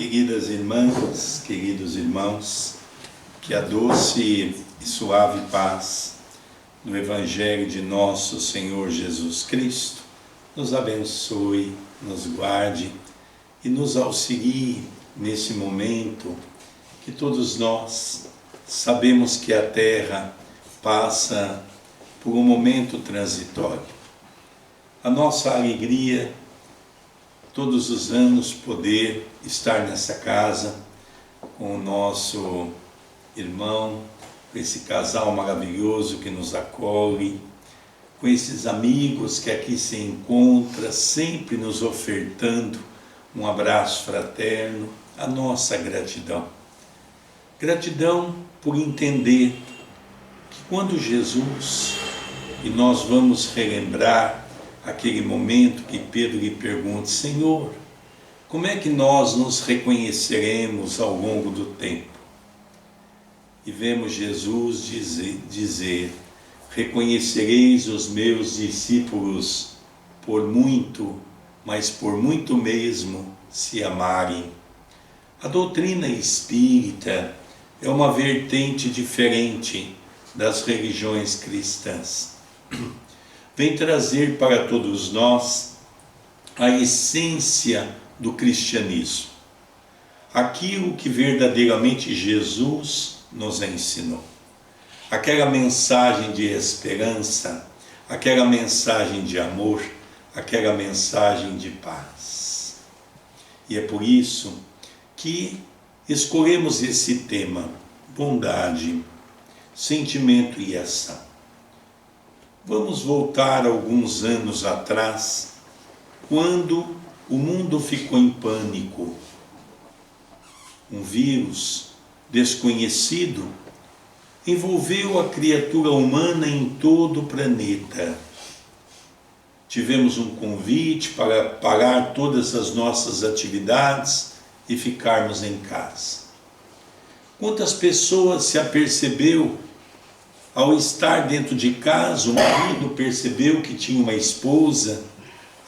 Queridas irmãs, queridos irmãos, que a doce e suave paz do Evangelho de nosso Senhor Jesus Cristo nos abençoe, nos guarde e nos auxilie nesse momento que todos nós sabemos que a Terra passa por um momento transitório. A nossa alegria, todos os anos, poder estar nessa casa com o nosso irmão, com esse casal maravilhoso que nos acolhe, com esses amigos que aqui se encontram, sempre nos ofertando um abraço fraterno, a nossa gratidão. Gratidão por entender que quando Jesus, e nós vamos relembrar aquele momento que Pedro lhe pergunta: Senhor, como é que nós nos reconheceremos ao longo do tempo? E vemos Jesus dizer: reconhecereis os meus discípulos por muito, mas por muito mesmo, se amarem. A doutrina espírita é uma vertente diferente das religiões cristãs. Vem trazer para todos nós a essência do cristianismo, aquilo que verdadeiramente Jesus nos ensinou, aquela mensagem de esperança, aquela mensagem de amor, aquela mensagem de paz. E é por isso que escolhemos esse tema: bondade, sentimento e ação. Vamos voltar alguns anos atrás, quando o mundo ficou em pânico. Um vírus desconhecido envolveu a criatura humana em todo o planeta. Tivemos um convite para parar todas as nossas atividades e ficarmos em casa. Quantas pessoas se apercebeu ao estar dentro de casa? O marido percebeu que tinha uma esposa,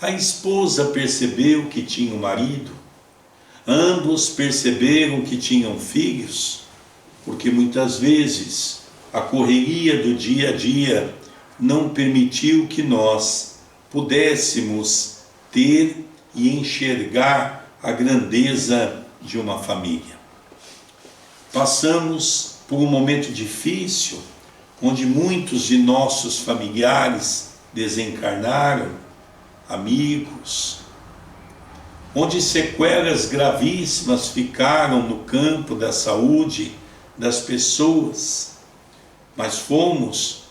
a esposa percebeu que tinha um marido, ambos perceberam que tinham filhos, porque muitas vezes a correria do dia a dia não permitiu que nós pudéssemos ter e enxergar a grandeza de uma família. Passamos por um momento difícil, onde muitos de nossos familiares desencarnaram, amigos, onde sequelas gravíssimas ficaram no campo da saúde das pessoas, mas fomos,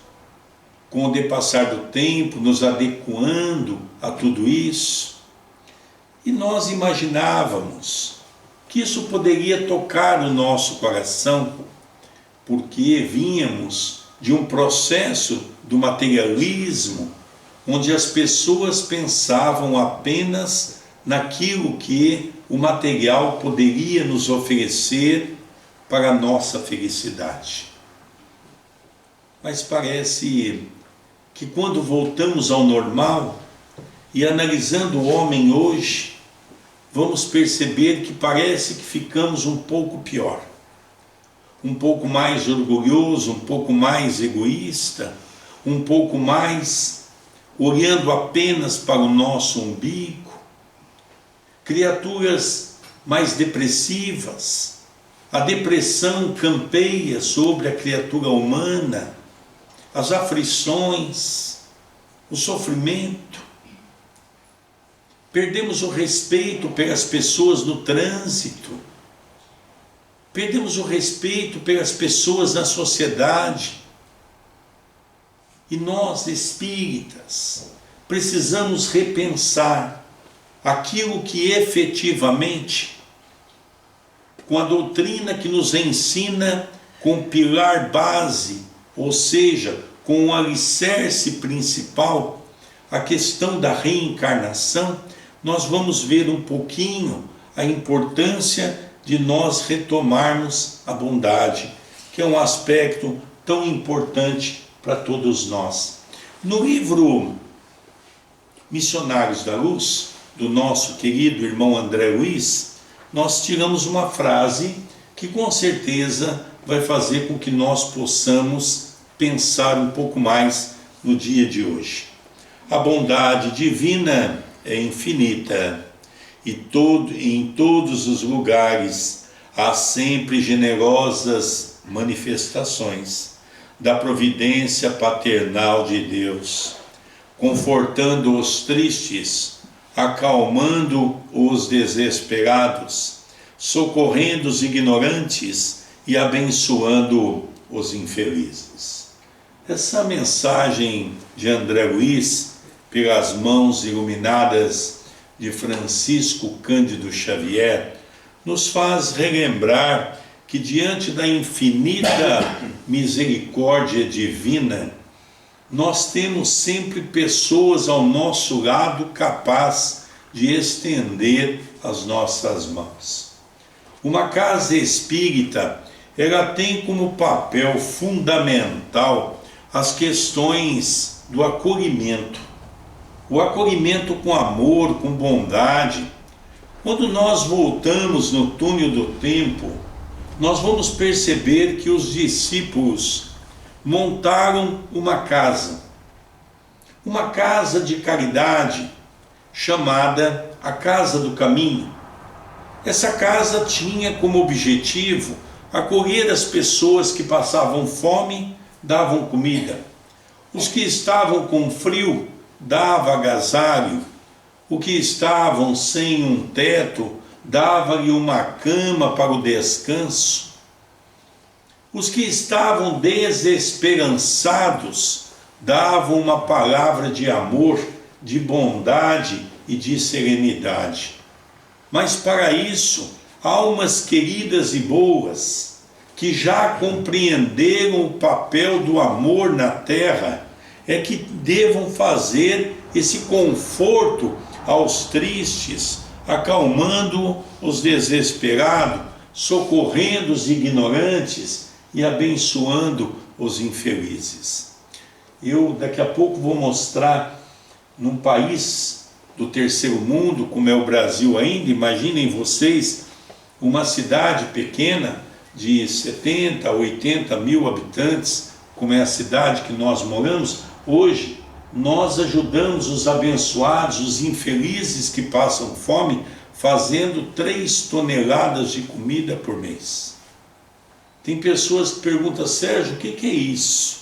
com o depassar do tempo, nos adequando a tudo isso, e nós imaginávamos que isso poderia tocar o nosso coração, porque vínhamos de um processo do materialismo, onde as pessoas pensavam apenas naquilo que o material poderia nos oferecer para a nossa felicidade. Mas parece que quando voltamos ao normal e analisando o homem hoje, vamos perceber que parece que ficamos um pouco pior. Um pouco mais orgulhoso, um pouco mais egoísta, um pouco mais olhando apenas para o nosso umbigo, criaturas mais depressivas. A depressão campeia sobre a criatura humana, as aflições, o sofrimento. Perdemos o respeito pelas pessoas no trânsito, perdemos o respeito pelas pessoas na sociedade. E nós, espíritas, precisamos repensar aquilo que efetivamente, com a doutrina que nos ensina com pilar base, ou seja, com o alicerce principal, a questão da reencarnação, nós vamos ver um pouquinho a importância de nós retomarmos a bondade, que é um aspecto tão importante para todos nós. No livro Missionários da Luz, do nosso querido irmão André Luiz, nós tiramos uma frase que com certeza vai fazer com que nós possamos pensar um pouco mais no dia de hoje. A bondade divina é infinita e em todos os lugares há sempre generosas manifestações da providência paternal de Deus, confortando os tristes, acalmando os desesperados, socorrendo os ignorantes e abençoando os infelizes. Essa mensagem de André Luiz, pelas mãos iluminadas de Francisco Cândido Xavier, nos faz relembrar que diante da infinita misericórdia divina, nós temos sempre pessoas ao nosso lado capazes de estender as nossas mãos. Uma casa espírita, ela tem como papel fundamental as questões do acolhimento. O acolhimento com amor, com bondade. Quando nós voltamos no túnel do tempo, nós vamos perceber que os discípulos montaram uma casa de caridade, chamada a Casa do Caminho. Essa casa tinha como objetivo acolher as pessoas que passavam fome, davam comida. Os que estavam com frio, dava agasalho. Os que estavam sem um teto, dava-lhe uma cama para o descanso. Os que estavam desesperançados, davam uma palavra de amor, de bondade e de serenidade. Mas para isso, almas queridas e boas, que já compreenderam o papel do amor na terra, é que devam fazer esse conforto aos tristes, acalmando os desesperados, socorrendo os ignorantes e abençoando os infelizes. Eu daqui a pouco vou mostrar num país do terceiro mundo, como é o Brasil ainda, imaginem vocês, uma cidade pequena de 70 a 80 mil habitantes, como é a cidade que nós moramos, hoje nós ajudamos os abençoados, os infelizes que passam fome, fazendo 3 toneladas de comida por mês. Tem pessoas que perguntam, Sérgio, o que é isso?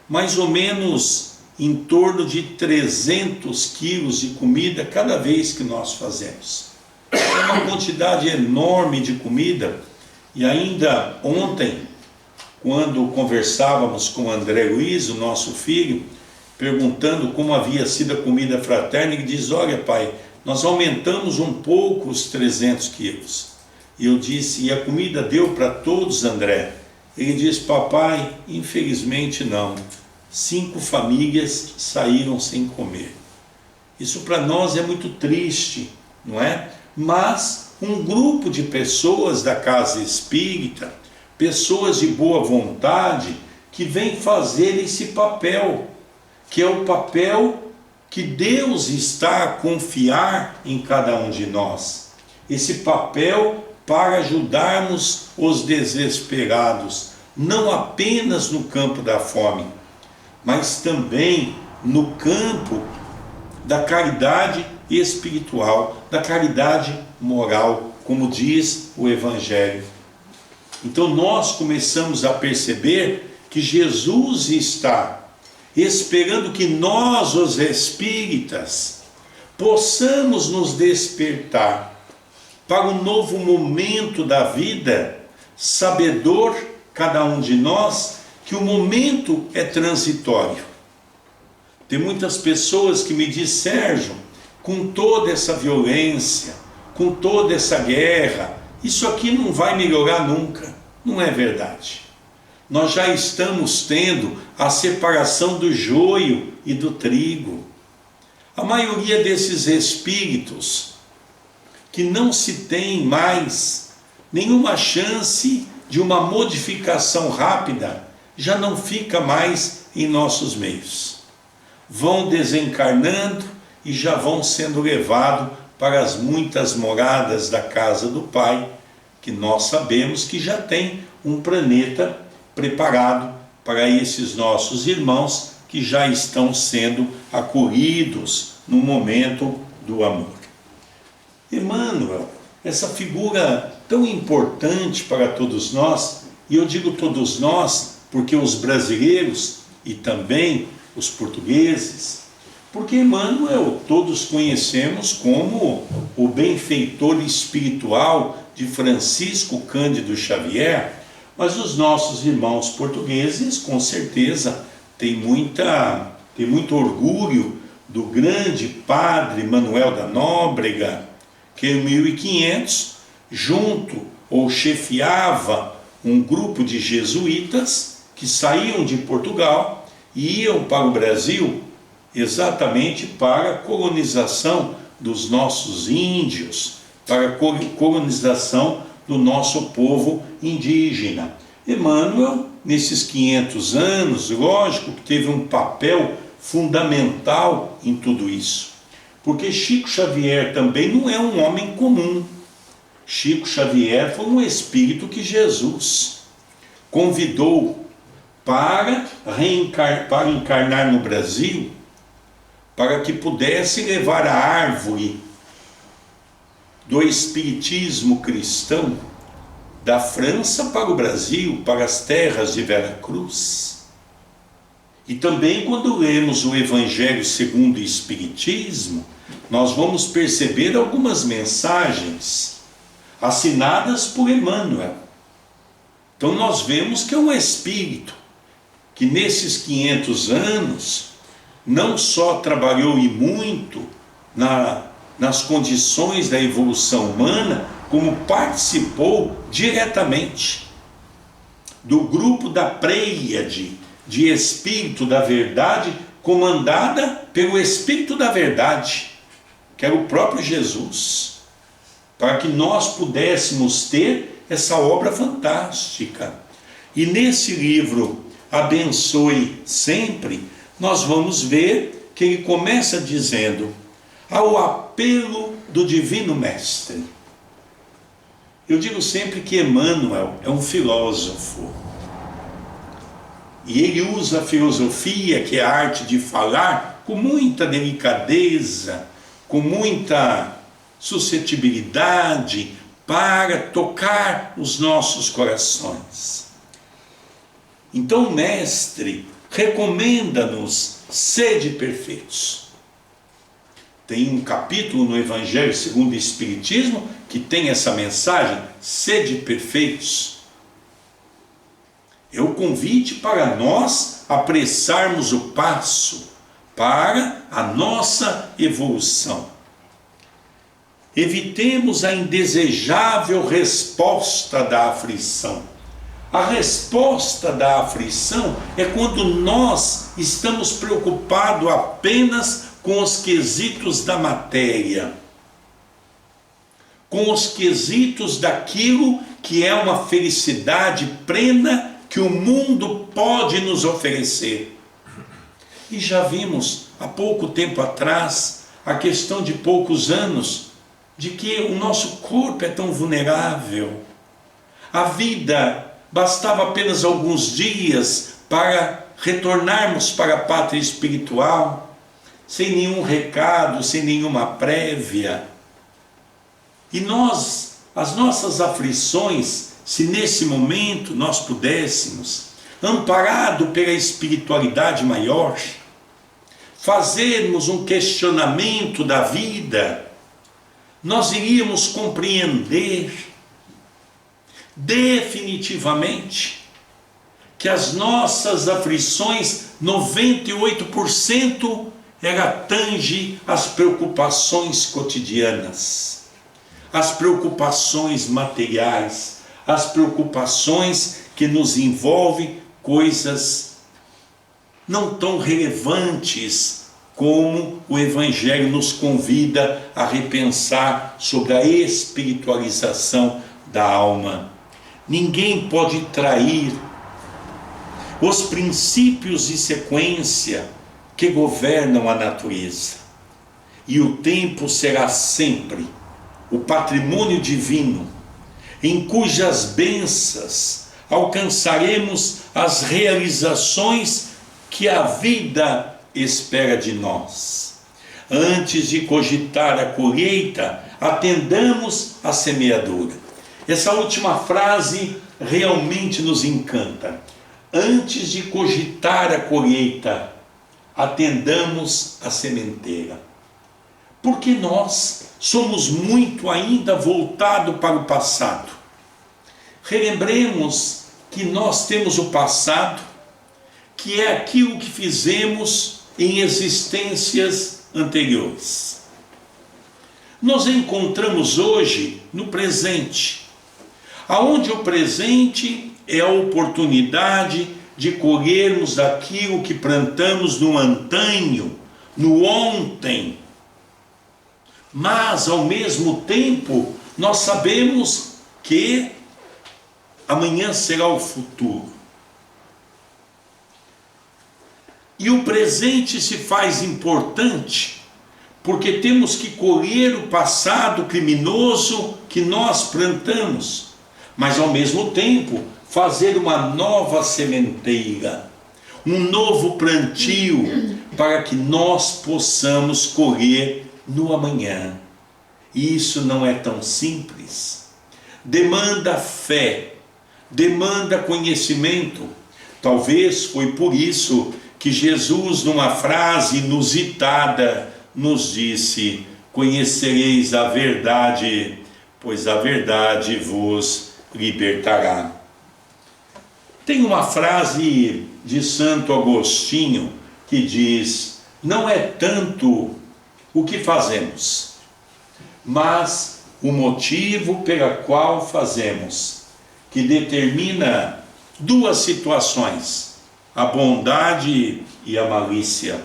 Mais ou menos em torno de 300 quilos de comida cada vez que nós fazemos. É uma quantidade enorme de comida. E ainda ontem, quando conversávamos com o André Luiz, o nosso filho, perguntando como havia sido a comida fraterna, ele diz, olha pai, nós aumentamos um pouco os 300 quilos. E eu disse, e a comida deu para todos, André? Ele diz, papai, infelizmente não. 5 famílias saíram sem comer. Isso para nós é muito triste, não é? Mas um grupo de pessoas da casa espírita, pessoas de boa vontade, que vem fazer esse papel, que é o papel que Deus está a confiar em cada um de nós. Esse papel para ajudarmos os desesperados, não apenas no campo da fome, mas também no campo da caridade espiritual, da caridade moral, como diz o Evangelho. Então nós começamos a perceber que Jesus está esperando que nós, os espíritas, possamos nos despertar para um novo momento da vida, sabedor, cada um de nós, que o momento é transitório. Tem muitas pessoas que me dizem, Sérgio, com toda essa violência, com toda essa guerra, isso aqui não vai melhorar nunca. Não é verdade. Nós já estamos tendo a separação do joio e do trigo. A maioria desses espíritos que não se tem mais nenhuma chance de uma modificação rápida, já não fica mais em nossos meios. Vão desencarnando e já vão sendo levados para as muitas moradas da casa do Pai, que nós sabemos que já tem um planeta preparado para esses nossos irmãos que já estão sendo acolhidos no momento do amor. Emmanuel, essa figura tão importante para todos nós, e eu digo todos nós porque os brasileiros e também os portugueses, porque Emmanuel todos conhecemos como o benfeitor espiritual de Francisco Cândido Xavier, mas os nossos irmãos portugueses com certeza têm muito orgulho do grande padre Manuel da Nóbrega, que em 1500 junto ou chefiava um grupo de jesuítas que saíam de Portugal e iam para o Brasil exatamente para a colonização dos nossos índios, para a colonização do nosso povo indígena. Emmanuel, nesses 500 anos, lógico que teve um papel fundamental em tudo isso, porque Chico Xavier também não é um homem comum. Chico Xavier foi um espírito que Jesus convidou para encarnar no Brasil, para que pudesse levar a árvore do espiritismo cristão da França para o Brasil, para as terras de Veracruz. E também quando lemos o Evangelho segundo o Espiritismo, nós vamos perceber algumas mensagens assinadas por Emmanuel. Então nós vemos que é um espírito que nesses 500 anos não só trabalhou e muito nas condições da evolução humana, como participou diretamente do grupo da Pleiade de Espírito da Verdade, comandada pelo Espírito da Verdade, que era o próprio Jesus, para que nós pudéssemos ter essa obra fantástica. E nesse livro, Abençoe Sempre, nós vamos ver que ele começa dizendo: ao apelo do Divino Mestre. Eu digo sempre que Emmanuel é um filósofo. E ele usa a filosofia, que é a arte de falar, com muita delicadeza, com muita suscetibilidade, para tocar os nossos corações. Então o Mestre recomenda-nos: sede perfeitos. Tem um capítulo no Evangelho segundo o Espiritismo que tem essa mensagem: sede perfeitos. É o convite para nós apressarmos o passo para a nossa evolução. Evitemos a indesejável resposta da aflição. A resposta da aflição é quando nós estamos preocupados apenas com os quesitos da matéria, com os quesitos daquilo que é uma felicidade plena que o mundo pode nos oferecer. E já vimos há pouco tempo atrás, a questão de poucos anos, de que o nosso corpo é tão vulnerável. A vida bastava apenas alguns dias para retornarmos para a pátria espiritual, sem nenhum recado, sem nenhuma prévia. E nós, as nossas aflições, se nesse momento nós pudéssemos, amparado pela espiritualidade maior, fazermos um questionamento da vida, nós iríamos compreender definitivamente que as nossas aflições, 98% ela tange as preocupações cotidianas, as preocupações materiais, as preocupações que nos envolvem coisas não tão relevantes como o Evangelho nos convida a repensar sobre a espiritualização da alma. Ninguém pode trair os princípios de sequência que governam a natureza. e o tempo será sempre o patrimônio divino, em cujas bênçãos alcançaremos as realizações que a vida espera de nós. Antes de cogitar a colheita, atendamos a semeadura. Essa última frase realmente nos encanta. Antes de cogitar a colheita, atendamos a sementeira. Porque nós somos muito ainda voltados para o passado. Relembremos que nós temos o passado, que é aquilo que fizemos em existências anteriores. Nos encontramos hoje no presente, aonde o presente é a oportunidade de colhermos daquilo que plantamos no antanho, no ontem. Mas, ao mesmo tempo, nós sabemos que amanhã será o futuro. E o presente se faz importante, porque temos que colher o passado criminoso que nós plantamos, mas ao mesmo tempo fazer uma nova sementeira, um novo plantio, para que nós possamos colher no amanhã. E isso não é tão simples. Demanda fé, demanda conhecimento. Talvez foi por isso que Jesus, numa frase inusitada, nos disse: conhecereis a verdade, pois a verdade vos libertará. Tem uma frase de Santo Agostinho que diz: não é tanto o que fazemos, mas o motivo pela qual fazemos, que determina duas situações: a bondade e a malícia.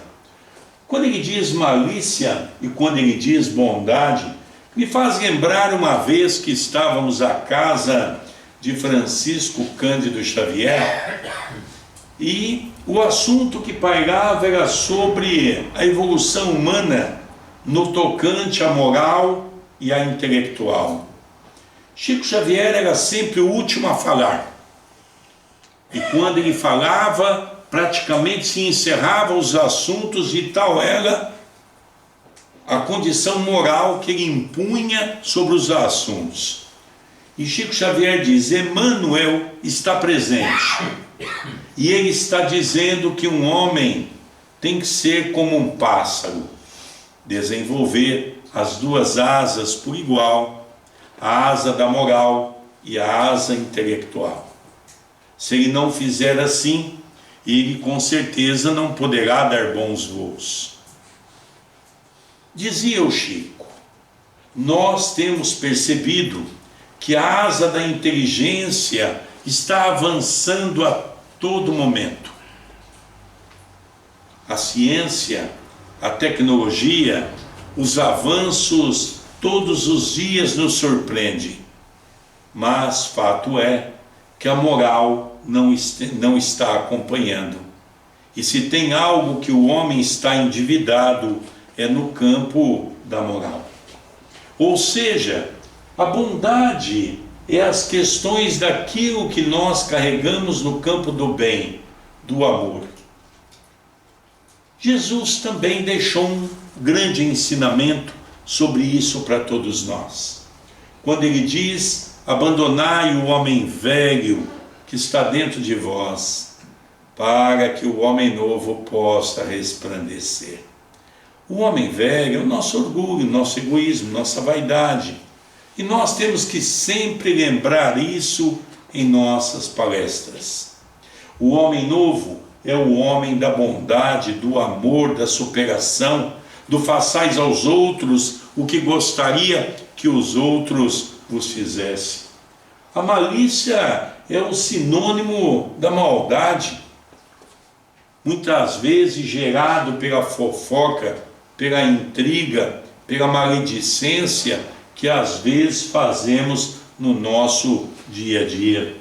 Quando ele diz malícia e quando ele diz bondade, me faz lembrar uma vez que estávamos à casa de Francisco Cândido Xavier, e o assunto que pairava era sobre a evolução humana no tocante à moral e à intelectual. Chico Xavier era sempre o último a falar, e quando ele falava, praticamente se encerravam os assuntos, e tal era a condição moral que ele impunha sobre os assuntos. E Chico Xavier diz: Emmanuel está presente, e ele está dizendo que um homem tem que ser como um pássaro, desenvolver as duas asas por igual, a asa da moral e a asa intelectual. Se ele não fizer assim, ele com certeza não poderá dar bons voos. Dizia o Chico: nós temos percebido que a asa da inteligência está avançando a todo momento. A ciência, a tecnologia, os avanços todos os dias nos surpreendem. Mas fato é que a moral não está acompanhando. E se tem algo que o homem está endividado, é no campo da moral. Ou seja, a bondade é as questões daquilo que nós carregamos no campo do bem, do amor. Jesus também deixou um grande ensinamento sobre isso para todos nós. Quando ele diz: abandonai o homem velho que está dentro de vós, para que o homem novo possa resplandecer. O homem velho é o nosso orgulho, nosso egoísmo, nossa vaidade. E nós temos que sempre lembrar isso em nossas palestras. O homem novo é o homem da bondade, do amor, da superação, do façais aos outros o que gostaria que os outros vos fizessem. A malícia é o sinônimo da maldade, muitas vezes gerado pela fofoca, pela intriga, pela maledicência que às vezes fazemos no nosso dia a dia.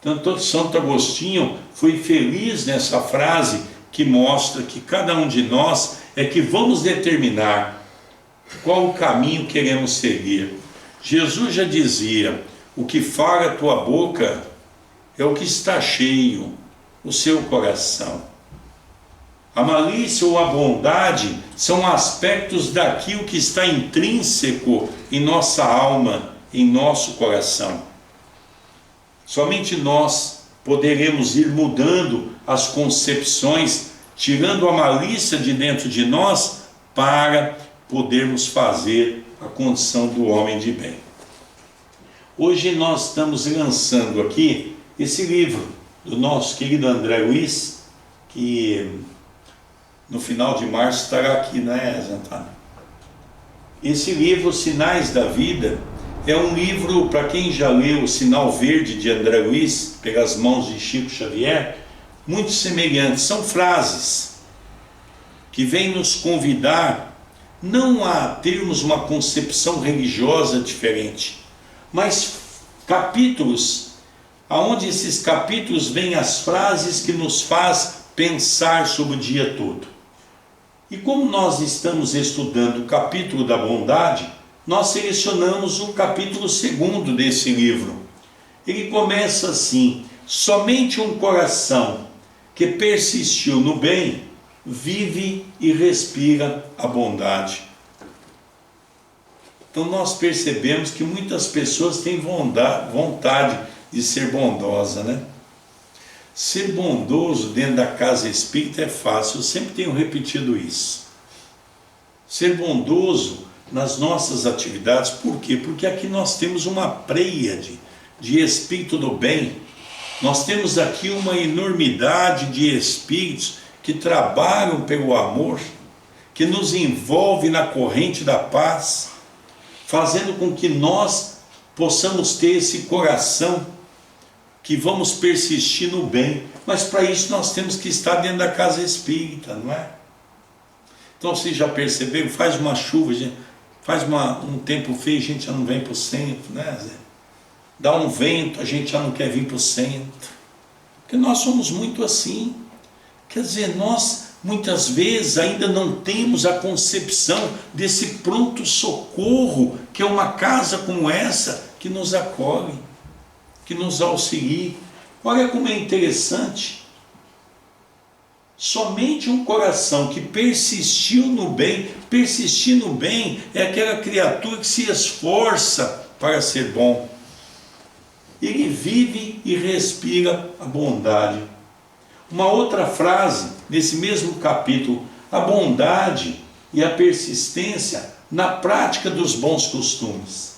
Então, Santo Agostinho foi feliz nessa frase que mostra que cada um de nós é que vamos determinar qual o caminho queremos seguir. Jesus já dizia: o que fala a tua boca é o que está cheio, o seu coração. A malícia ou a bondade são aspectos daquilo que está intrínseco em nossa alma, em nosso coração. Somente nós poderemos ir mudando as concepções, tirando a malícia de dentro de nós, para podermos fazer a condição do homem de bem. Hoje nós estamos lançando aqui esse livro do nosso querido André Luiz, que no final de março estará aqui, né, Zantana? Esse livro, Sinais da Vida, é um livro, para quem já leu O Sinal Verde de André Luiz, pelas mãos de Chico Xavier, muito semelhante. São frases que vêm nos convidar não a termos uma concepção religiosa diferente, mas capítulos, aonde esses capítulos vêm as frases que nos faz pensar sobre o dia todo. E como nós estamos estudando o capítulo da bondade, nós selecionamos o capítulo 2 desse livro. Ele começa assim: somente um coração que persistiu no bem, vive e respira a bondade. Então nós percebemos que muitas pessoas têm vontade de ser bondosa, né? Ser bondoso dentro da casa espírita é fácil, eu sempre tenho repetido isso. Ser bondoso nas nossas atividades, por quê? Porque aqui nós temos uma pleiade de espírito do bem. Nós temos aqui uma enormidade de espíritos que trabalham pelo amor, que nos envolve na corrente da paz, fazendo com que nós possamos ter esse coração que vamos persistir no bem. Mas para isso nós temos que estar dentro da casa espírita, não é? Então você já percebeu, faz uma chuva, faz um tempo feio, a gente já não vem para o centro, né, Zé? Dá um vento, a gente já não quer vir para o centro. Porque nós somos muito assim. Quer dizer, nós muitas vezes ainda não temos a concepção desse pronto socorro, que é uma casa como essa, que nos acolhe, que nos auxilia. Olha como é interessante. Somente um coração que persistiu no bem. Persistir no bem é aquela criatura que se esforça para ser bom. Ele vive e respira a bondade. Uma outra frase nesse mesmo capítulo: a bondade e a persistência na prática dos bons costumes,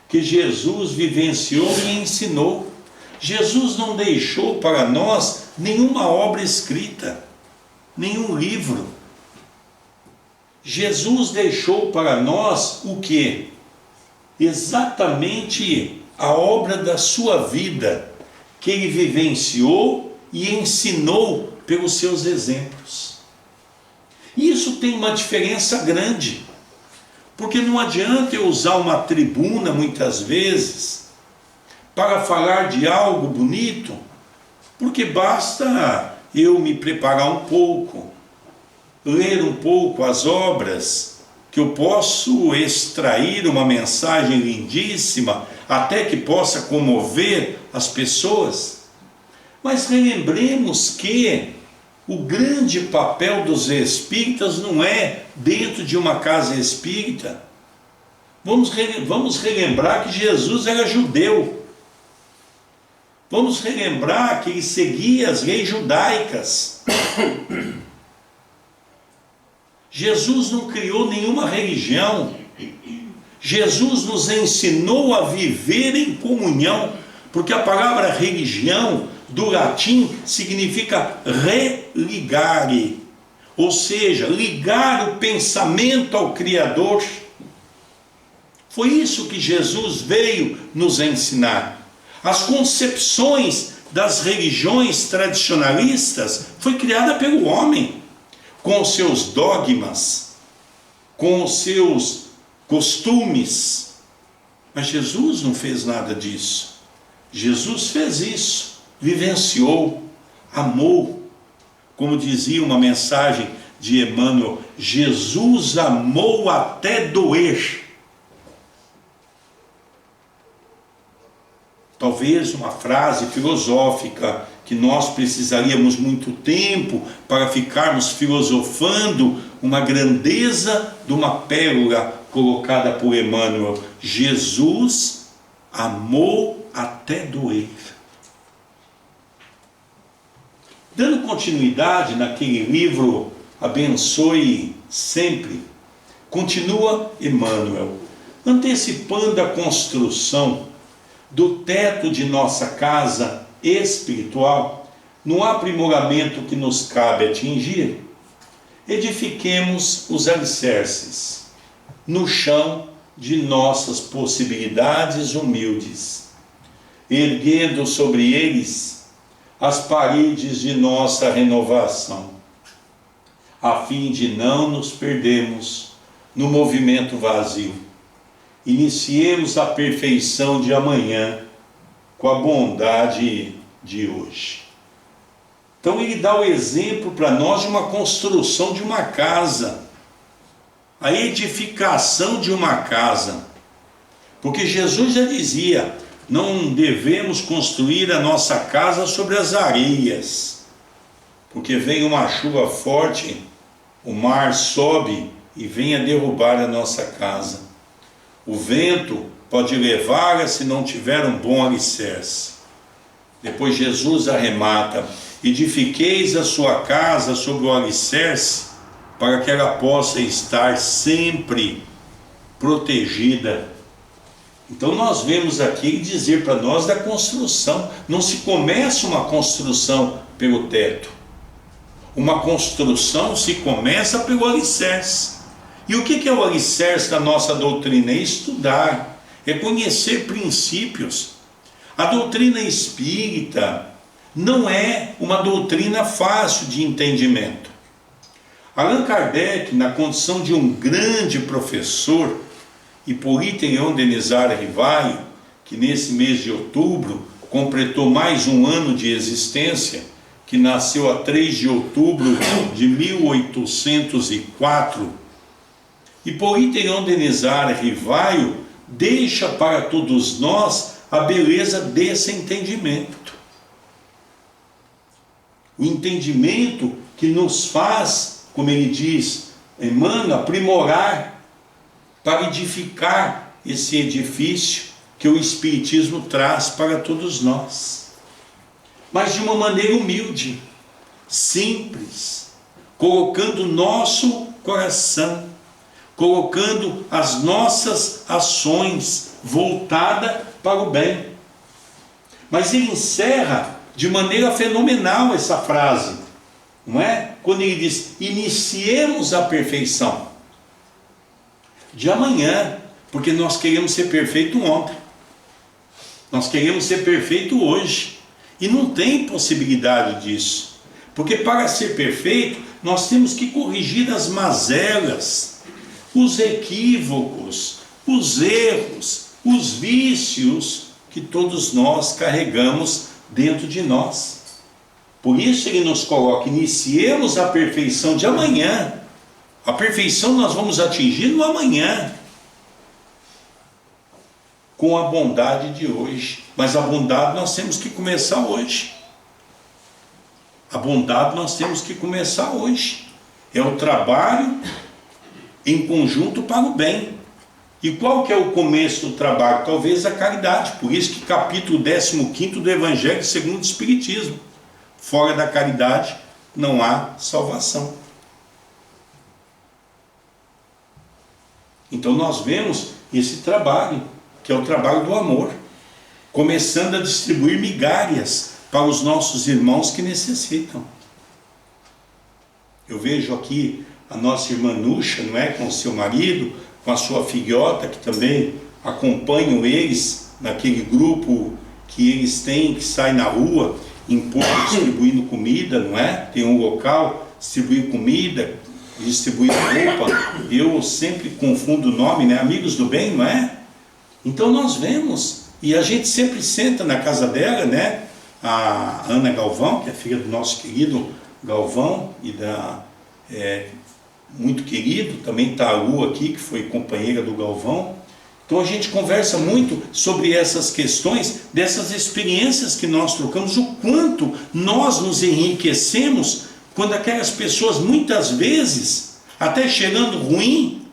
que Jesus vivenciou e ensinou. Jesus não deixou para nós nenhuma obra escrita, nenhum livro. Jesus deixou para nós o quê? Exatamente a obra da sua vida, que ele vivenciou e ensinou pelos seus exemplos. E isso tem uma diferença grande, porque não adianta eu usar uma tribuna muitas vezes para falar de algo bonito, porque basta eu me preparar um pouco, ler um pouco as obras, que eu posso extrair uma mensagem lindíssima, até que possa comover as pessoas. Mas relembremos que o grande papel dos espíritas não é dentro de uma casa espírita. Vamos relembrar que Jesus era judeu. Vamos relembrar que ele seguia as leis judaicas. Jesus não criou nenhuma religião. Jesus nos ensinou a viver em comunhão, porque a palavra religião, do latim, significa religare, ou seja, ligar o pensamento ao Criador. Foi isso que Jesus veio nos ensinar. As concepções das religiões tradicionalistas foi criada pelo homem, com os seus dogmas, com os seus costumes. Mas Jesus não fez nada disso. Jesus fez isso, vivenciou, amou. Como dizia uma mensagem de Emmanuel: Jesus amou até doer. Talvez uma frase filosófica que nós precisaríamos muito tempo para ficarmos filosofando, uma grandeza de uma pérola colocada por Emmanuel: Jesus amou até doer. Dando continuidade naquele livro Abençoe Sempre, continua Emmanuel, antecipando a construção do teto de nossa casa espiritual, no aprimoramento que nos cabe atingir. Edifiquemos os alicerces no chão de nossas possibilidades humildes, erguendo sobre eles as paredes de nossa renovação, a fim de não nos perdermos no movimento vazio. Iniciemos a perfeição de amanhã com a bondade de hoje. Então ele dá o exemplo para nós de uma construção de uma casa, a edificação de uma casa. Porque Jesus já dizia: não devemos construir a nossa casa sobre as areias, porque vem uma chuva forte, o mar sobe e vem a derrubar a nossa casa. O vento pode levá-la se não tiver um bom alicerce. Depois Jesus arremata: edifiqueis a sua casa sobre o alicerce, para que ela possa estar sempre protegida. Então nós vemos aqui dizer para nós da construção. Não se começa uma construção pelo teto. Uma construção se começa pelo alicerce. E o que é o alicerce da nossa doutrina? É estudar, é conhecer princípios. A doutrina espírita não é uma doutrina fácil de entendimento. Allan Kardec, na condição de um grande professor, Hippolyte Léon Denisard Rivaio, que nesse mês de outubro completou mais um ano de existência, que nasceu a 3 de outubro de 1804, Hippolyte Léon Denisard Rivaio deixa para todos nós a beleza desse entendimento. O entendimento que nos faz, como ele diz, Emmanuel, aprimorar para edificar esse edifício que o Espiritismo traz para todos nós. Mas de uma maneira humilde, simples, colocando o nosso coração, colocando as nossas ações voltadas para o bem. Mas ele encerra de maneira fenomenal essa frase, não é? Quando ele diz: iniciemos a perfeição de amanhã, porque nós queremos ser perfeito ontem, nós queremos ser perfeito hoje, e não tem possibilidade disso, porque para ser perfeito nós temos que corrigir as mazelas, os equívocos, os erros, os vícios que todos nós carregamos dentro de nós. Por isso ele nos coloca: iniciemos a perfeição de amanhã. A perfeição nós vamos atingir no amanhã, com a bondade de hoje. Mas a bondade nós temos que começar hoje. A bondade nós temos que começar hoje. É o trabalho em conjunto para o bem. E qual que é o começo do trabalho? Talvez a caridade. Por isso que capítulo 15º do Evangelho segundo o Espiritismo: fora da caridade não há salvação. Então nós vemos esse trabalho, que é o trabalho do amor, começando a distribuir migalhas para os nossos irmãos que necessitam. Eu vejo aqui a nossa irmã Núcia, não é, com o seu marido, com a sua filhota, que também acompanham eles naquele grupo que eles têm, que sai na rua, em pouco, distribuindo comida, não é? Tem um local, distribuindo comida, distribuindo roupa. Eu sempre confundo o nome, né? Amigos do Bem, não é? Então nós vemos, e a gente sempre senta na casa dela, né? A Ana Galvão, que é filha do nosso querido Galvão e da muito querido, também está a Lu aqui, que foi companheira do Galvão. Então a gente conversa muito sobre essas questões, dessas experiências que nós trocamos, o quanto nós nos enriquecemos quando aquelas pessoas, muitas vezes, até cheirando ruim,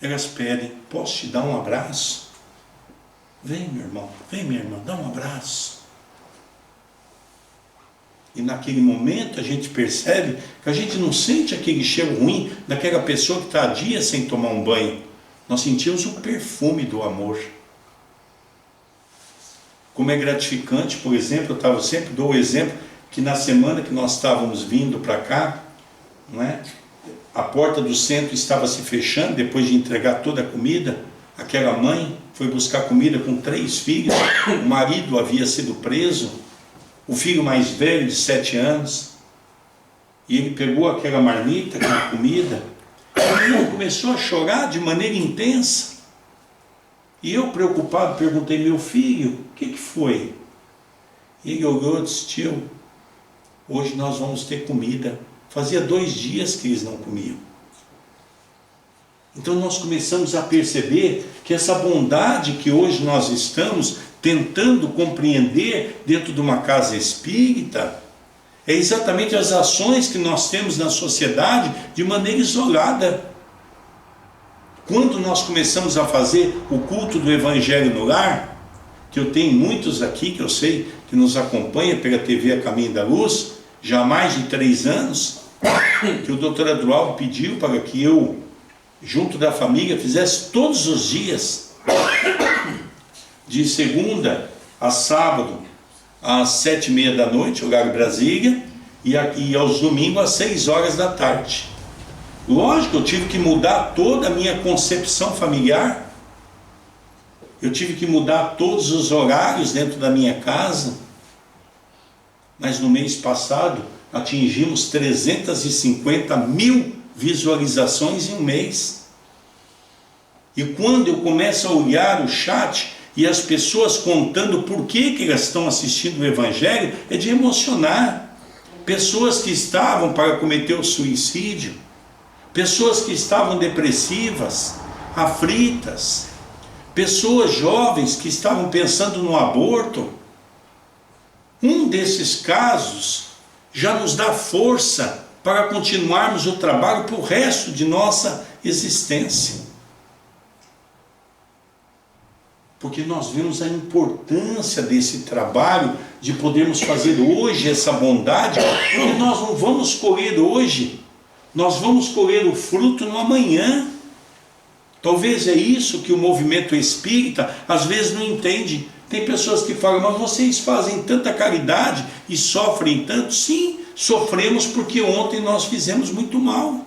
elas pedem: posso te dar um abraço? Vem, meu irmão, vem, minha irmã, dá um abraço. E naquele momento a gente percebe que a gente não sente aquele cheiro ruim daquela pessoa que está há dias sem tomar um banho. Nós sentimos o perfume do amor. Como é gratificante, por exemplo, eu sempre dou o exemplo que na semana que nós estávamos vindo para cá, não é? A porta do centro estava se fechando, depois de entregar toda a comida. Aquela mãe foi buscar comida com 3 filhos, o marido havia sido preso, o filho mais velho de 7 anos, e ele pegou aquela marmita com a comida, e começou a chorar de maneira intensa. E eu, preocupado, perguntei: meu filho, o que foi? E ele olhou e disse: tio, hoje nós vamos ter comida. Fazia 2 dias que eles não comiam. Então nós começamos a perceber que essa bondade que hoje nós estamos tentando compreender dentro de uma casa espírita, é exatamente as ações que nós temos na sociedade de maneira isolada. Quando nós começamos a fazer o culto do Evangelho no lar, que eu tenho muitos aqui que eu sei que nos acompanham pela TV A Caminho da Luz, já há mais de 3 anos, que o doutor Adroaldo pediu para que eu, junto da família, fizesse todos os dias, de segunda a sábado, às 7h30 da noite, horário Brasília, e aos domingos às 6 horas da tarde. Lógico, eu tive que mudar toda a minha concepção familiar, eu tive que mudar todos os horários dentro da minha casa, mas no mês passado atingimos 350 mil visualizações em um mês. E quando eu começo a olhar o chat e as pessoas contando por que elas estão assistindo o Evangelho, é de emocionar. Pessoas que estavam para cometer o suicídio, pessoas que estavam depressivas, aflitas, pessoas jovens que estavam pensando no aborto. Um desses casos já nos dá força para continuarmos o trabalho para o resto de nossa existência. Porque nós vemos a importância desse trabalho, de podermos fazer hoje essa bondade, porque nós não vamos colher hoje, nós vamos colher o fruto no amanhã. Talvez é isso que o movimento espírita às vezes não entende. Tem pessoas que falam: mas vocês fazem tanta caridade e sofrem tanto. Sim, sofremos porque ontem nós fizemos muito mal.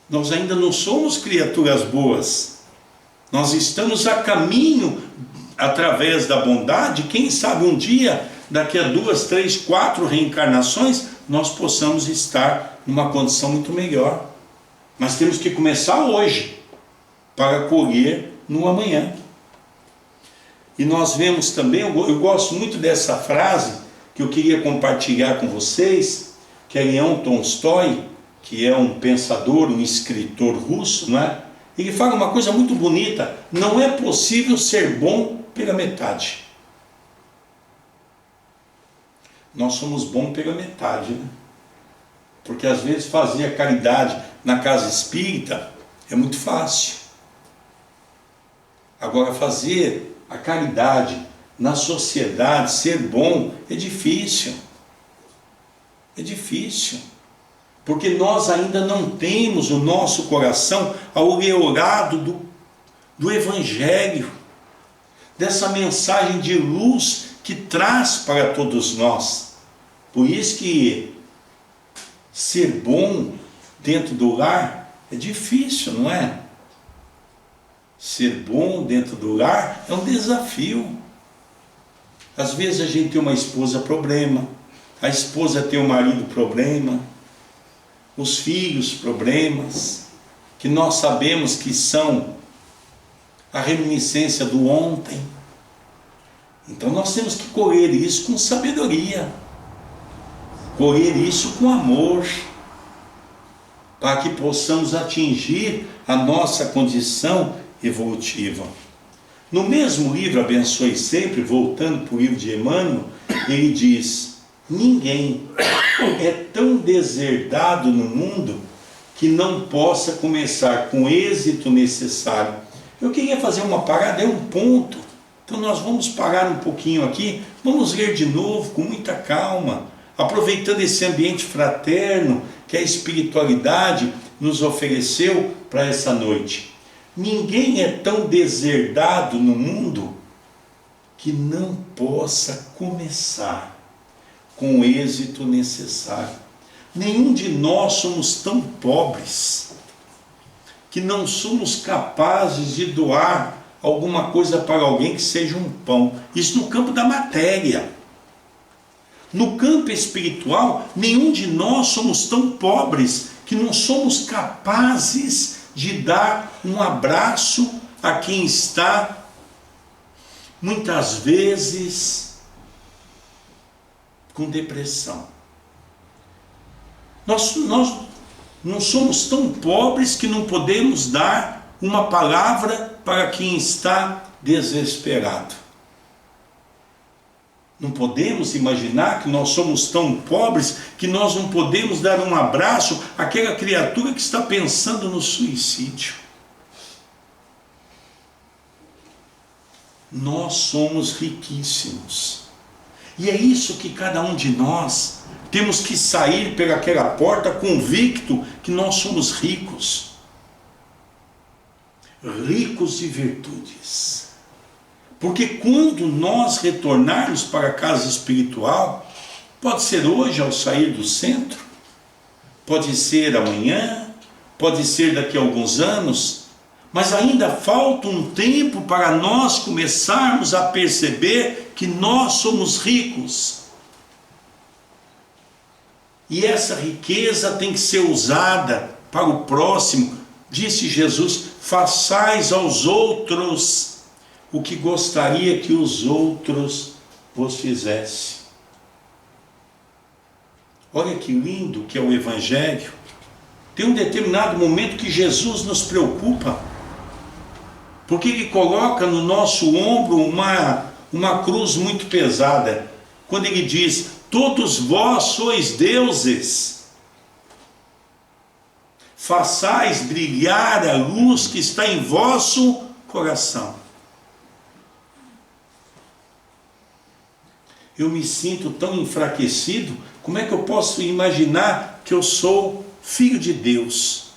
Nós ainda não somos criaturas boas. Nós estamos a caminho, através da bondade. Quem sabe um dia, daqui a 2, 3, 4 reencarnações, nós possamos estar numa condição muito melhor. Mas temos que começar hoje, para colher no amanhã. E nós vemos também, eu gosto muito dessa frase, que eu queria compartilhar com vocês, que é Leon Tolstói, que é um pensador, um escritor russo, não é? Ele fala uma coisa muito bonita: não é possível ser bom pela metade. Nós somos bons pela metade, né? Porque às vezes fazer a caridade na casa espírita é muito fácil. Agora fazer a caridade na sociedade, ser bom, é difícil. É difícil. Porque nós ainda não temos o nosso coração aureolado do Evangelho, dessa mensagem de luz que traz para todos nós. Por isso que ser bom dentro do lar é difícil, não é? Ser bom dentro do lar é um desafio. Às vezes a gente tem uma esposa problema, a esposa tem um marido problema, os filhos problemas, que nós sabemos que são a reminiscência do ontem. Então nós temos que colher isso com sabedoria, colher isso com amor, para que possamos atingir a nossa condição evolutiva. No mesmo livro Abençoe Sempre, voltando para o livro de Emmanuel, ele diz: ninguém é tão deserdado no mundo que não possa começar com o êxito necessário. Eu queria fazer uma parada, é um ponto. Então nós vamos parar um pouquinho aqui, vamos ler de novo com muita calma, aproveitando esse ambiente fraterno que a espiritualidade nos ofereceu para essa noite. Ninguém é tão deserdado no mundo que não possa começar com o êxito necessário. Nenhum de nós somos tão pobres que não somos capazes de doar alguma coisa para alguém que seja um pão. Isso no campo da matéria. No campo espiritual, nenhum de nós somos tão pobres que não somos capazes de dar um abraço a quem está, muitas vezes, com depressão. Nós não somos tão pobres que não podemos dar uma palavra para quem está desesperado. Não podemos imaginar que nós somos tão pobres que nós não podemos dar um abraço àquela criatura que está pensando no suicídio. Nós somos riquíssimos. E é isso que cada um de nós temos que sair pelaquela porta convicto que nós somos ricos. Ricos de virtudes. Porque quando nós retornarmos para a casa espiritual, pode ser hoje ao sair do centro, pode ser amanhã, pode ser daqui a alguns anos, mas ainda falta um tempo para nós começarmos a perceber que nós somos ricos. E essa riqueza tem que ser usada para o próximo. Disse Jesus: façais aos outros o que gostaria que os outros vos fizessem. Olha que lindo que é o Evangelho. Tem um determinado momento que Jesus nos preocupa, porque Ele coloca no nosso ombro uma cruz muito pesada, quando Ele diz: todos vós sois deuses, façais brilhar a luz que está em vosso coração. Eu me sinto tão enfraquecido, como é que eu posso imaginar que eu sou filho de Deus?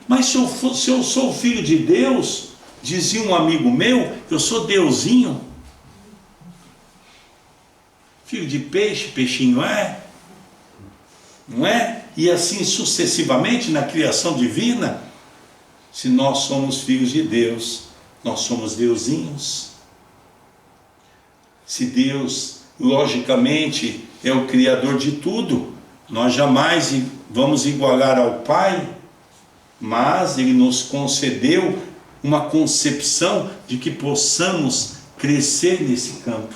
Mas se eu sou filho de Deus, dizia um amigo meu, eu sou Deusinho. Filho de peixe, peixinho é, não é? E assim sucessivamente na criação divina. Se nós somos filhos de Deus, nós somos Deusinhos. Se Deus, logicamente, é o Criador de tudo, nós jamais vamos igualar ao Pai, mas Ele nos concedeu uma concepção de que possamos crescer nesse campo.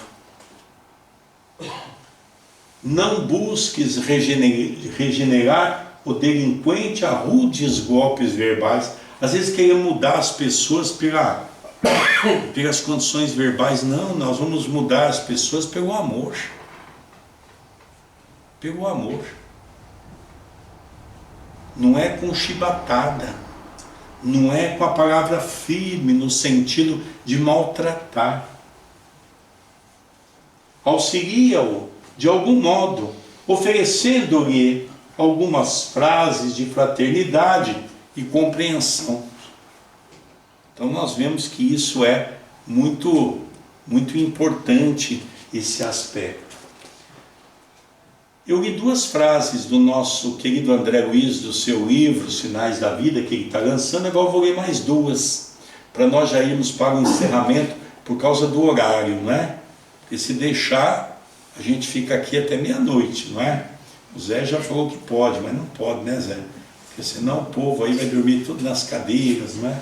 Não busques regenerar o delinquente a rudes golpes verbais. Às vezes queremos mudar as pessoas pelas condições verbais. Não, nós vamos mudar as pessoas pelo amor. Pelo amor. Não é com chibatada, não é com a palavra firme no sentido de maltratar. Auxilia-o de algum modo, oferecendo-lhe algumas frases de fraternidade e compreensão. Então nós vemos que isso é muito, muito importante, esse aspecto. Eu li duas frases do nosso querido André Luiz, do seu livro Sinais da Vida, que ele está lançando. Agora eu vou ler mais duas, para nós já irmos para o encerramento, por causa do horário, não é? Porque se deixar, a gente fica aqui até meia-noite, não é? O Zé já falou que pode, mas não pode, né, Zé? Porque senão o povo aí vai dormir tudo nas cadeiras, não é?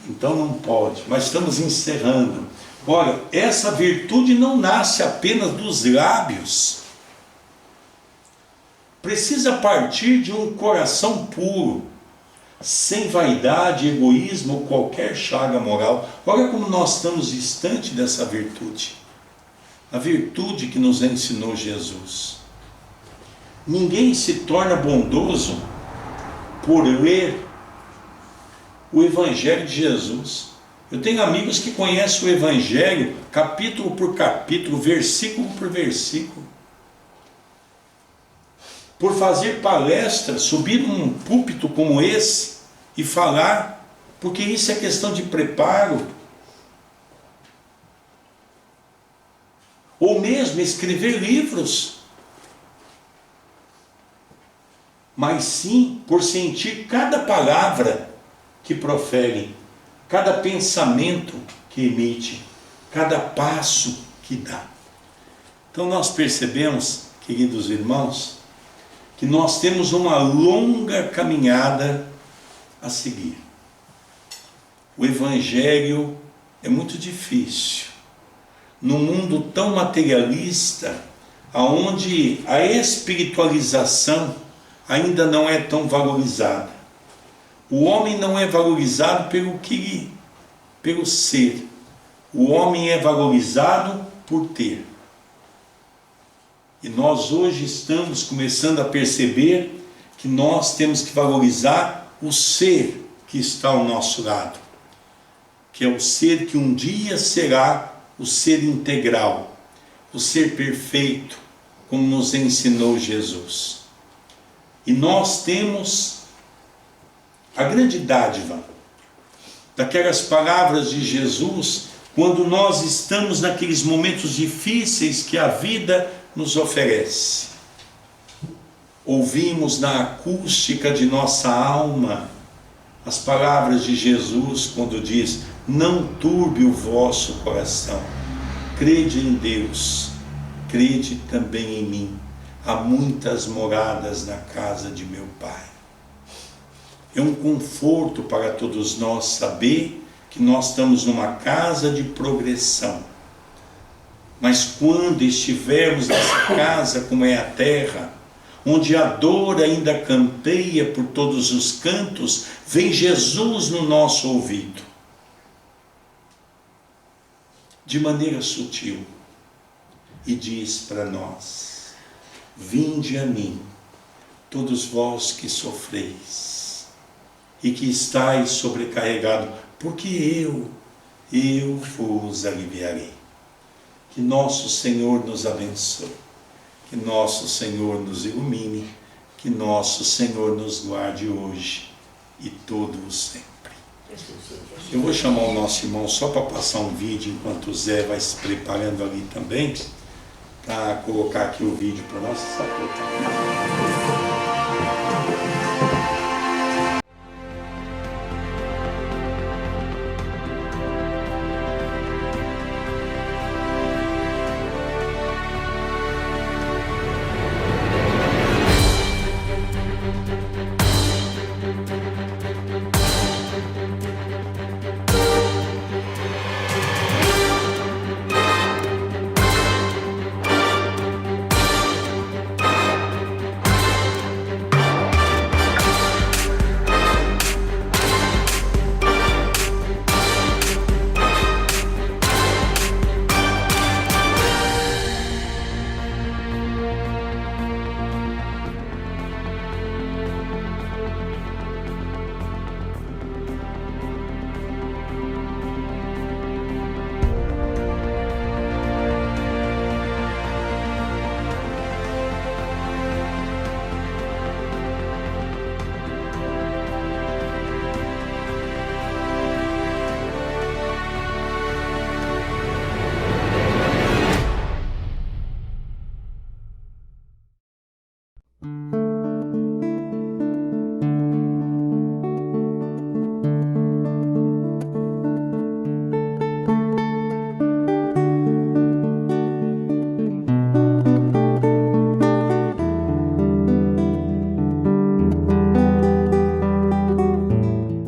Então não pode, mas estamos encerrando. Olha, essa virtude não nasce apenas dos lábios. precisa partir de um coração puro, sem vaidade, egoísmo ou qualquer chaga moral. Olha como nós estamos distante dessa virtude. A virtude que nos ensinou Jesus. Ninguém se torna bondoso por ler o Evangelho de Jesus. Eu tenho amigos que conhecem o Evangelho capítulo por capítulo, versículo por versículo. Por fazer palestra, subir num púlpito como esse e falar, porque isso é questão de preparo. Ou mesmo escrever livros. Mas sim por sentir cada palavra que profere, cada pensamento que emite, cada passo que dá. Então nós percebemos, queridos irmãos, que nós temos uma longa caminhada a seguir. O Evangelho é muito difícil. Num mundo tão materialista, onde a espiritualização ainda não é tão valorizada. O homem não é valorizado pelo ser. O homem é valorizado por ter. E nós hoje estamos começando a perceber que nós temos que valorizar o ser que está ao nosso lado, que é o ser que um dia será o ser integral, o ser perfeito, como nos ensinou Jesus. E nós temos a grande dádiva daquelas palavras de Jesus, quando nós estamos naqueles momentos difíceis que a vida nos oferece. Ouvimos na acústica de nossa alma as palavras de Jesus quando diz: não turbe o vosso coração, crede em Deus, crede também em mim, há muitas moradas na casa de meu Pai. É um conforto para todos nós saber que nós estamos numa casa de progressão. Mas quando estivermos nessa casa, como é a terra, onde a dor ainda campeia por todos os cantos, vem Jesus no nosso ouvido, de maneira sutil, e diz para nós: vinde a mim, todos vós que sofreis e que estáis sobrecarregados, porque eu vos aliviarei. Que nosso Senhor nos abençoe, que nosso Senhor nos ilumine, que nosso Senhor nos guarde hoje e todo o sempre. Eu vou chamar o nosso irmão só para passar um vídeo, enquanto o Zé vai se preparando ali também, para colocar aqui o vídeo para nós.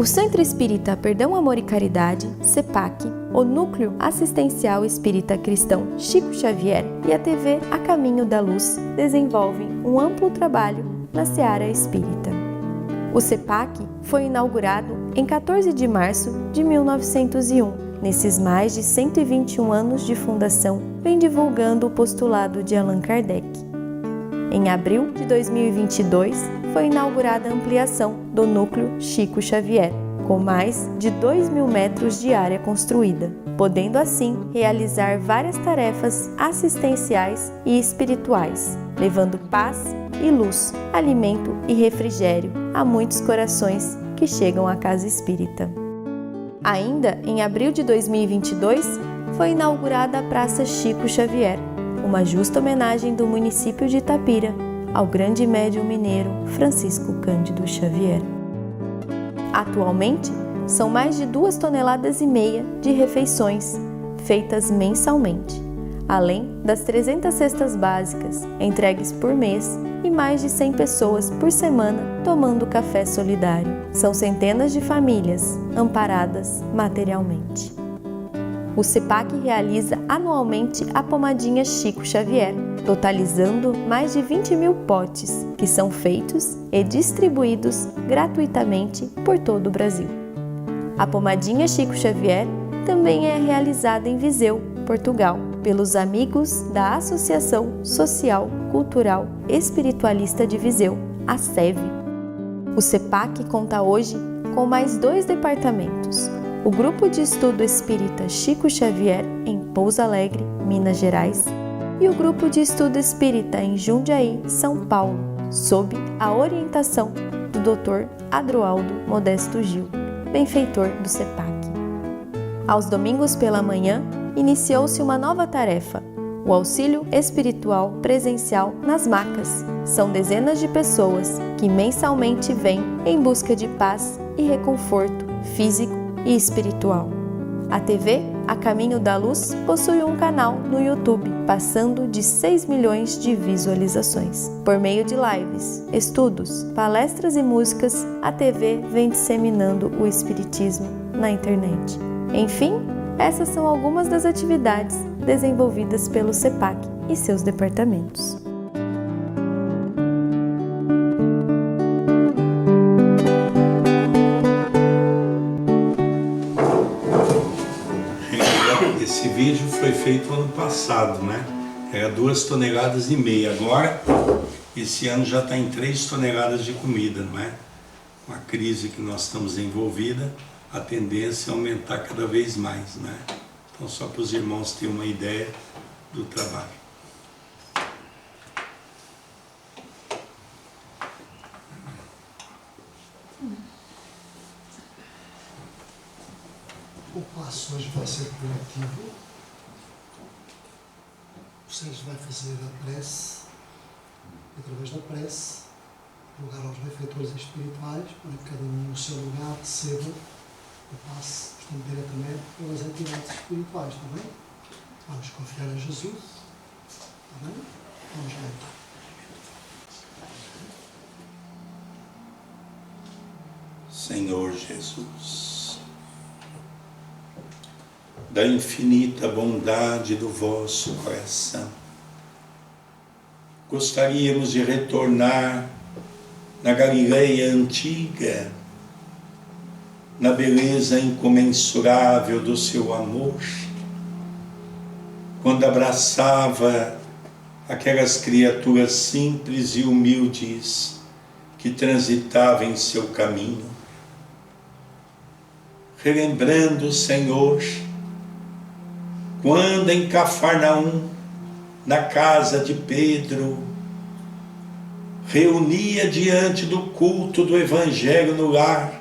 O Centro Espírita Perdão, Amor e Caridade, CEPAC, o Núcleo Assistencial Espírita Cristão Chico Xavier e a TV A Caminho da Luz desenvolvem um amplo trabalho na seara espírita. O CEPAC foi inaugurado em 14 de março de 1901. Nesses mais de 121 anos de fundação, vem divulgando o postulado de Allan Kardec. Em abril de 2022, foi inaugurada a ampliação do Núcleo Chico Xavier, com mais de 2.000 metros de área construída, podendo assim realizar várias tarefas assistenciais e espirituais, levando paz e luz, alimento e refrigério a muitos corações que chegam à casa espírita. Ainda em abril de 2022, foi inaugurada a Praça Chico Xavier, uma justa homenagem do município de Itapira ao grande médium mineiro Francisco Cândido Xavier. Atualmente, são mais de 2,5 toneladas de refeições feitas mensalmente, além das 300 cestas básicas entregues por mês e mais de 100 pessoas por semana tomando café solidário. São centenas de famílias amparadas materialmente. O CEPAC realiza anualmente a pomadinha Chico Xavier, totalizando mais de 20.000 potes, que são feitos e distribuídos gratuitamente por todo o Brasil. A pomadinha Chico Xavier também é realizada em Viseu, Portugal, pelos amigos da Associação Social, Cultural Espiritualista de Viseu, a SEV. O CEPAC conta hoje com mais 2 departamentos: o Grupo de Estudo Espírita Chico Xavier, em Pouso Alegre, Minas Gerais, e o Grupo de Estudo Espírita em Jundiaí, São Paulo, sob a orientação do Dr. Adroaldo Modesto Gil, benfeitor do CEPAC. Aos domingos pela manhã, iniciou-se uma nova tarefa, o auxílio espiritual presencial nas macas. São dezenas de pessoas que mensalmente vêm em busca de paz e reconforto físico e espiritual. A TV A Caminho da Luz possui um canal no YouTube, passando de 6 milhões de visualizações. Por meio de lives, estudos, palestras e músicas, a TV vem disseminando o espiritismo na internet. Enfim, essas são algumas das atividades desenvolvidas pelo CEPAC e seus departamentos. Esse vídeo foi feito ano passado, né? Era 2,5 toneladas. Agora, esse ano já está em 3 toneladas de comida, não é? Com a crise que nós estamos envolvida, a tendência é aumentar cada vez mais, né? Então, só para os irmãos terem uma ideia do trabalho. O passo hoje vai ser coletivo. O Sérgio vai fazer a prece, e através da prece, rogar aos benfeitores espirituais, para que cada um no seu lugar receba o passe, portanto, diretamente pelas entidades espirituais, está bem? Vamos confiar em Jesus, está bem? Vamos lá então. Senhor Jesus, da infinita bondade do vosso coração, gostaríamos de retornar na Galileia antiga, na beleza incomensurável do seu amor, quando abraçava aquelas criaturas simples e humildes que transitavam em seu caminho, relembrando, Senhor, quando em Cafarnaum, na casa de Pedro, reunia diante do culto do Evangelho no lar,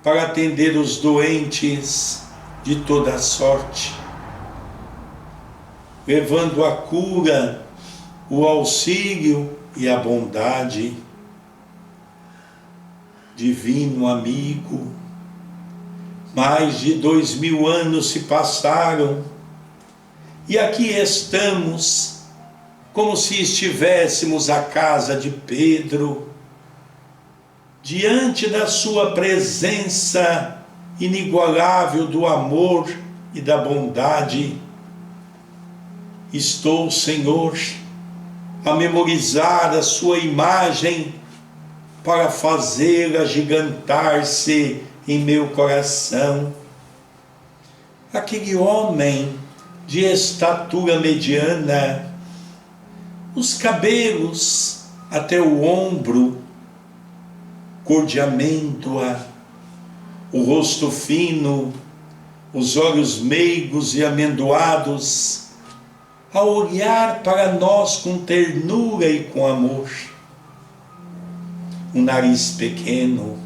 para atender os doentes de toda sorte, levando a cura, o auxílio e a bondade. Divino amigo, mais de 2000 anos se passaram e aqui estamos, como se estivéssemos à casa de Pedro, diante da sua presença inigualável do amor e da bondade. Estou, Senhor, a memorizar a sua imagem para fazê-la agigantar-se em meu coração. Aquele homem de estatura mediana, os cabelos até o ombro, cor de amêndoa, o rosto fino, os olhos meigos e amendoados, a olhar para nós com ternura e com amor. Um nariz pequeno,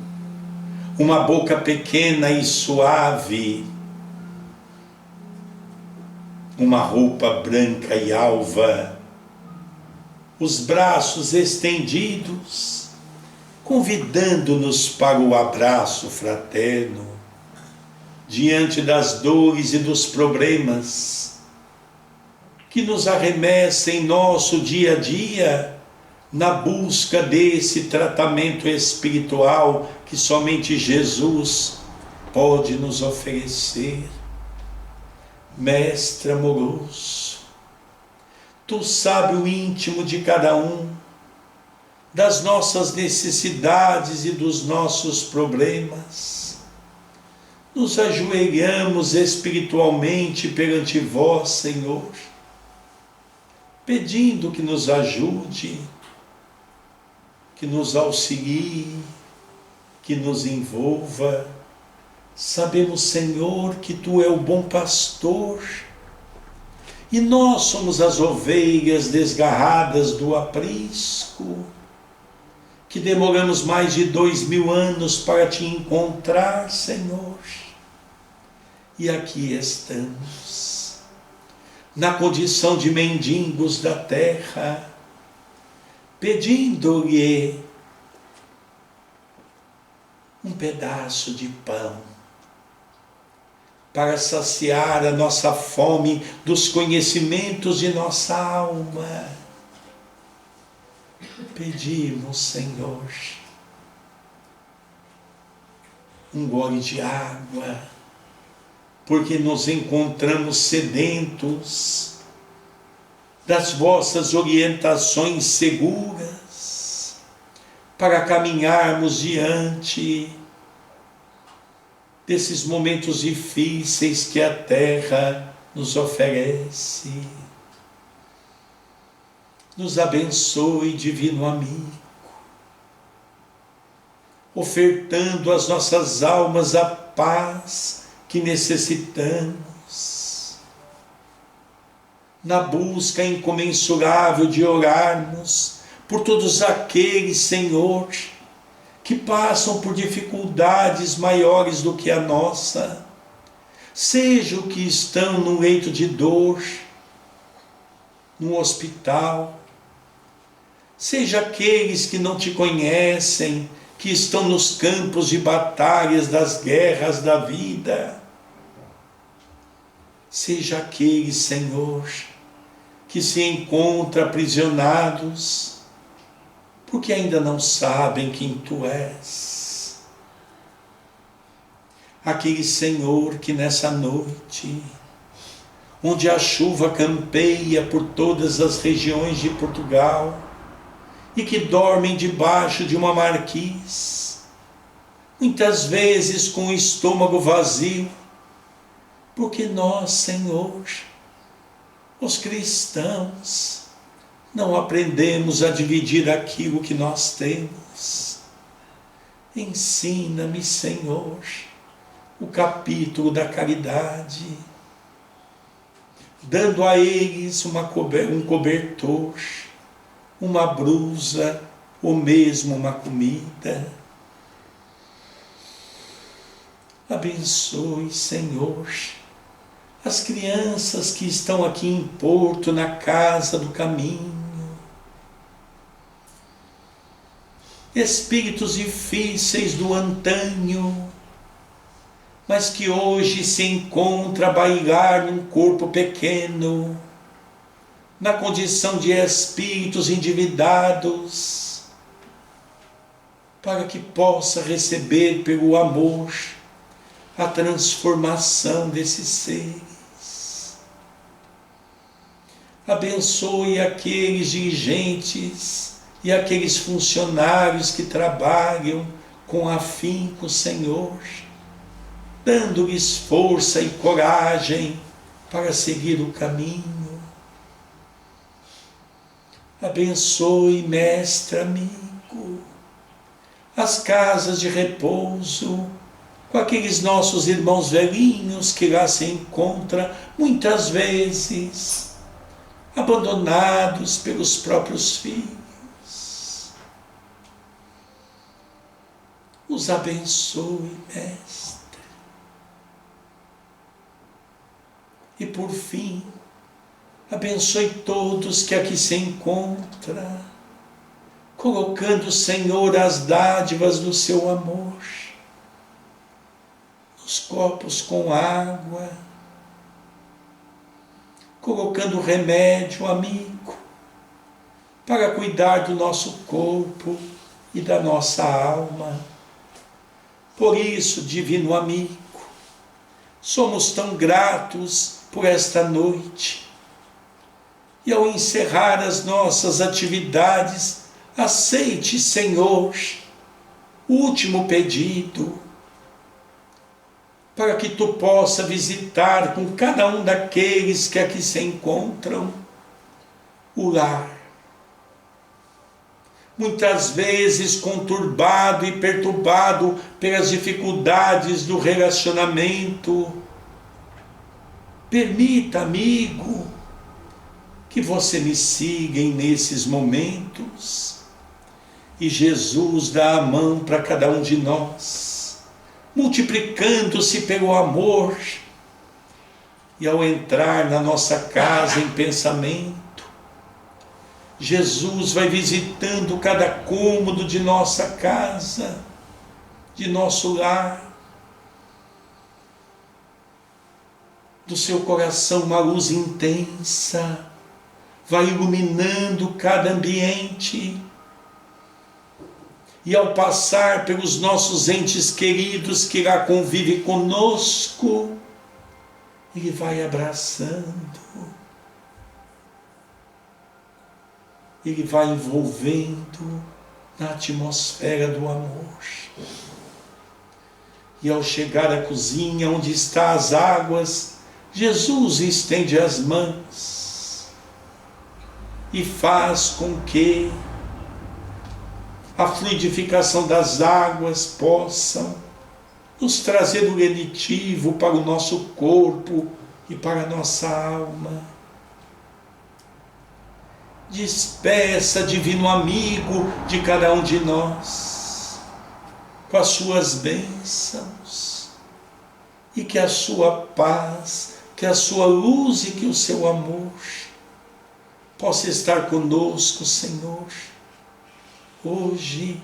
uma boca pequena e suave, uma roupa branca e alva, os braços estendidos, convidando-nos para o abraço fraterno, diante das dores e dos problemas que nos arremessem em nosso dia a dia, na busca desse tratamento espiritual que somente Jesus pode nos oferecer. Mestre amoroso, Tu sabes o íntimo de cada um, das nossas necessidades e dos nossos problemas. Nos ajoelhamos espiritualmente perante Vós, Senhor, pedindo que nos ajude, que nos auxilie, que nos envolva. Sabemos, Senhor, que Tu é o bom pastor e nós somos as ovelhas desgarradas do aprisco, que demoramos mais de 2000 anos para Te encontrar, Senhor. E aqui estamos, na condição de mendigos da terra, pedindo-lhe um pedaço de pão para saciar a nossa fome dos conhecimentos de nossa alma. Pedimos, Senhor, um gole de água, porque nos encontramos sedentos das vossas orientações seguras para caminharmos diante desses momentos difíceis que a terra nos oferece. Nos abençoe, divino amigo, ofertando às nossas almas a paz que necessitamos, na busca incomensurável de orarmos por todos aqueles, Senhor, que passam por dificuldades maiores do que a nossa, seja o que estão num leito de dor, num hospital, seja aqueles que não Te conhecem, que estão nos campos de batalhas das guerras da vida, seja aqueles, Senhor, que se encontram aprisionados, porque ainda não sabem quem Tu és. Aquele, Senhor, que nessa noite, onde a chuva campeia por todas as regiões de Portugal, e que dormem debaixo de uma marquise, muitas vezes com o estômago vazio, porque nós, Senhor, os cristãos, não aprendemos a dividir aquilo que nós temos. Ensina-me, Senhor, o capítulo da caridade, dando a eles um cobertor, uma blusa ou mesmo uma comida. Abençoe, Senhor, as crianças que estão aqui em Porto, na Casa do Caminho, espíritos difíceis do antanho, mas que hoje se encontra a bailar num corpo pequeno, na condição de espíritos endividados, para que possa receber pelo amor a transformação desses seres. Abençoe aqueles dirigentes e aqueles funcionários que trabalham com afinco, Senhor, dando-lhes força e coragem para seguir o caminho. Abençoe, mestre amigo, as casas de repouso, com aqueles nossos irmãos velhinhos que lá se encontram, muitas vezes, abandonados pelos próprios filhos. Os abençoe, mestre. E por fim, abençoe todos que aqui se encontram, colocando, Senhor, as dádivas do seu amor, nos copos com água, colocando remédio, amigo, para cuidar do nosso corpo e da nossa alma. Por isso, divino amigo, somos tão gratos por esta noite. E ao encerrar as nossas atividades, aceite, Senhor, o último pedido, para que tu possa visitar com cada um daqueles que aqui se encontram o lar. Muitas vezes conturbado e perturbado pelas dificuldades do relacionamento. Permita, amigo, que você me siga nesses momentos. E Jesus dá a mão para cada um de nós, multiplicando-se pelo amor. E ao entrar na nossa casa em pensamento, Jesus vai visitando cada cômodo de nossa casa, de nosso lar. Do seu coração uma luz intensa vai iluminando cada ambiente. E ao passar pelos nossos entes queridos que lá convivem conosco, Ele vai abraçando, Ele vai envolvendo na atmosfera do amor. E ao chegar à cozinha onde estão as águas, Jesus estende as mãos e faz com que a fluidificação das águas possam nos trazer o lenitivo para o nosso corpo e para a nossa alma. Despeça, divino amigo, de cada um de nós, com as suas bênçãos, e que a sua paz, que a sua luz e que o seu amor possa estar conosco, Senhor, hoje,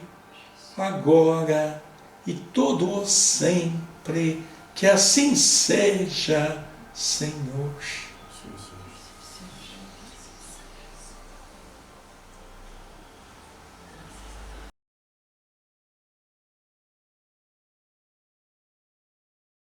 agora e todo o sempre. Que assim seja, Senhor.